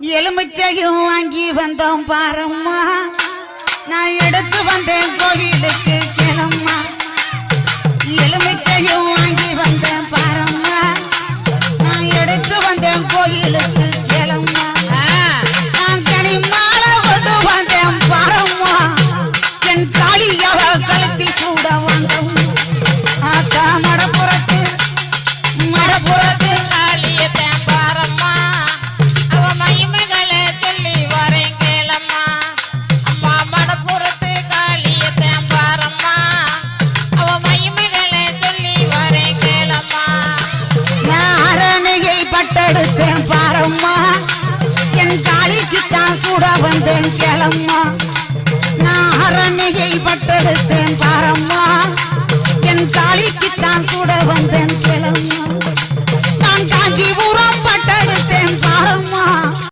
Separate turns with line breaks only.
எலுமிச்சையும் வாங்கி வந்தோம் பாரம்மா நான் எடுத்து வந்தேன் கோயிலுக்கு கிளம்மா எலுமிச்சையும் வாங்கி வந்தேன் பாரம்மா நான் எடுத்து வந்தேன் கோயிலுக்கு கிளம்மா நான் கனி மாலை கொண்டு வந்தேன் பாரம்மா என் காளியவ கழுத்தில் சூட வந்தோம் ஆத்தா மடப்புறத்து
காளியத்தேன் பாரம்மா அவ மகிமைகளை சொல்லி வரேன் கேளம்மா அம்மா மடப்புறத்து காளியத்தேன் பாரம்மா அவ மகிமைகளை சொல்லி வரேன் கேளம்மா
நான் அரணையை பட்டெடுத்தேன் பாரம்மா என் காளிக்குத்தான் சூட வந்தேன் கேளம்மா நான் அரணையை பட்டெடுத்தேன் பாரம்மா என் காளிக்குத்தான் சூட வந்தேன் கேளம்மா